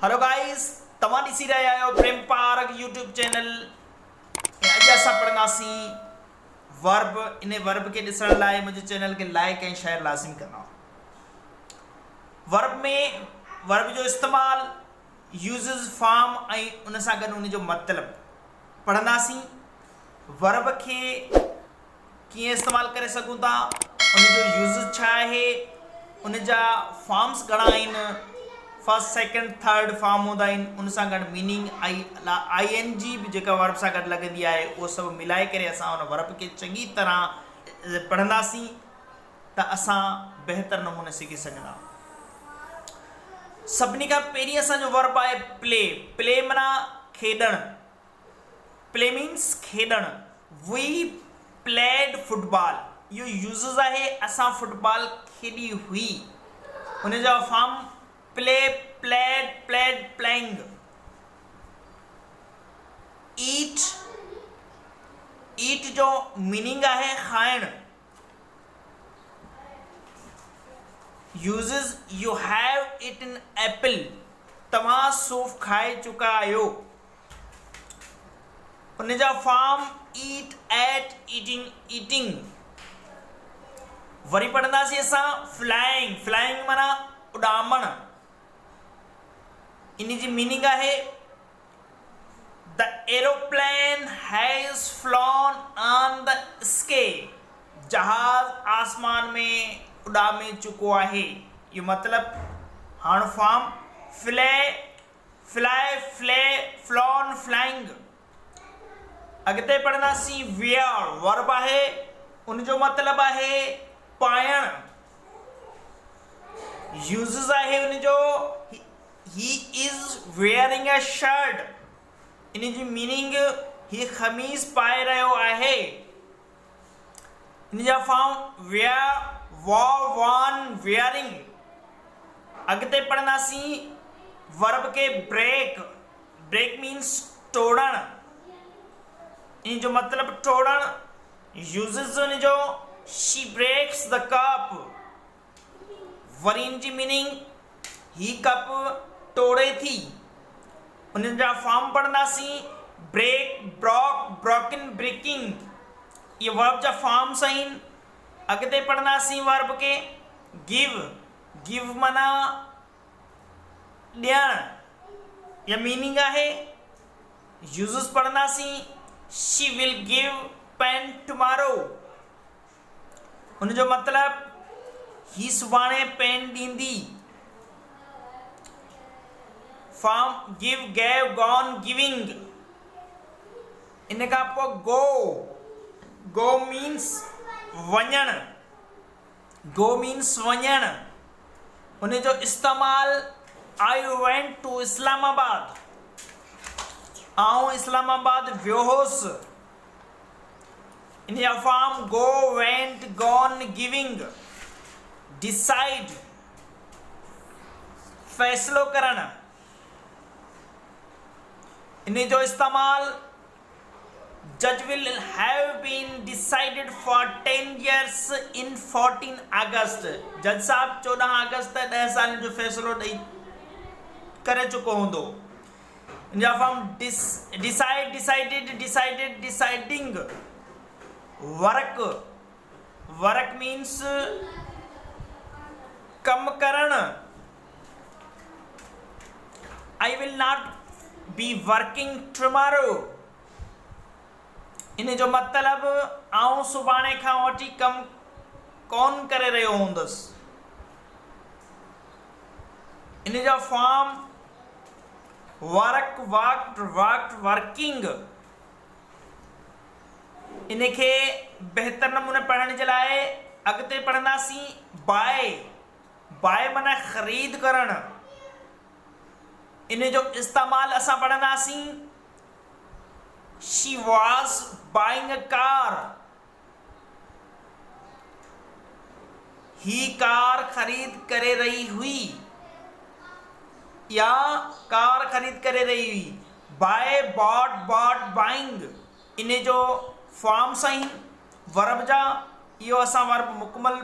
Hello guys, तव्हां ॾिसी रहिया आहियो प्रेम पार्क यूट्यूब चैनल। अॼु असां पढ़ंदासीं वर्ब। इन वर्ब खे ॾिसण लाइ मुंहिंजे चैनल खे लाइक ऐं शेयर लाज़िमी कंदा। वर्ब में वर्ब जो इस्तेमालु, यूज़िस, फॉर्म ऐं उन सां गॾु उन जो मतिलबु पढ़ंदासीं। वर्ब खे कीअं इस्तेमालु करे सघूं था, उन जो यूज़िस छा आहे, उन जा फॉर्म्स घणा आहिनि, फर्स्ट सेकंड थर्ड फॉर्म हूंदा आहिनि, उन सां गॾु मीनिंग ING बि जेका वर्ब सां गॾु लॻंदी आहे, उहो सभु मिलाए करे असां उन वर्ब खे चङी तरह पढ़ंदासीं त असां बहितर नमूने सिखी सघंदा। सभिनी खां पहिरीं असांजो वर्ब आहे प्ले। प्ले माना खेॾणु। प्ले मीन्स खेॾणु। We played football. इहो यूज़िस आहे, असां फुटबॉल खेॾी हुई। उन जा form play, played, played, playing. Eat, eat जो मीनिंग आहे खाइणु। Uses you have eaten apple. तव्हां सूफ़ खाए चुका आहियो। उन जा form eat, ate, eating, eating. वरी पढ़ंदासीं असां फ्लाइंग। फ्लाइंग माना उॾामणु। इन जी मीनिंग आहे the aeroplane has flown on the sky. जहाज़ आसमान में उॾामे चुको आहे। इहो मतिलबु हाणे form Phule, fly, Phule, flown, flying. अॻिते पढ़ंदासीं वियर। वर्ब आहे, उन जो मतिलबु आहे पाइणु। यूज़िस आहे उन जो he is wearing a shirt। इन जी मीनिंग ही ख़मीस पाए रहियो आहे। इन जा form wear, wore, worn, wearing। अॻिते पढ़ंदासीं वर्ब के ब्रेक। ब्रेक मीन्स तोड़णु। इन जो मतिलबु तोड़णु। यूज़िस उन जो she breaks the cup। वरी इन जी मीनिंग ही कप तोड़े थी। उन जा फॉर्म पढ़ंदासीं ब्रेक, ब्रॉक, ब्रोकन, ब्रेकिंग। ये वर्ब जा फॉर्म्स आहिनि। अॻिते पढ़ंदासीं वर्ब के गिव। गिव माना ॾियणु। या मीनिंग आहे। यूज़िस पढ़ंदासीं she will give pen tomorrow. उन जो मतिलबु ही सुभाणे पेन ॾींदी। Form give, gave, gone, giving. इन खां पोइ गो। गो मीन्स वञणु। गो मीन्स वञणु। उन जो इस्तेमालु आई वेंट टू इस्लामाबाद। आउं इस्लामाबाद वियो हुउसि। इन जा form go, went, gone, giving. Decide, फ़ैसिलो करणु। इन जो इस्तेमालु जज will have been decided for 10 years in 14 August. जज साहब 14 अगस्त 10 साल जो फ़ैसिलो ॾेई करे चुको हूंदो। इन जा form decide, decided, decided, deciding. Work. Work means कम करणु। I will not be working tomorrow. इन जो मतिलबु आउं सुभाणे खां वठी कमु कोन करे रहियो हूंदुसि। इन जा form work, worked, worked, working. इन खे बहितर नमूने पढ़ण जे लाइ अॻिते पढ़ंदासीं बाय। बाय माना ख़रीद करणु। इन जो इस्तेमालु असां पढ़ंदासीं she was buying a car. ही कार ख़रीद करे रही हुई या कार ख़रीद करे रही हुई। Buy, bought, bought, buying. इन जो फॉर्म्स आहिनि वर्ब जा। इहो असां वर्ब मुकमल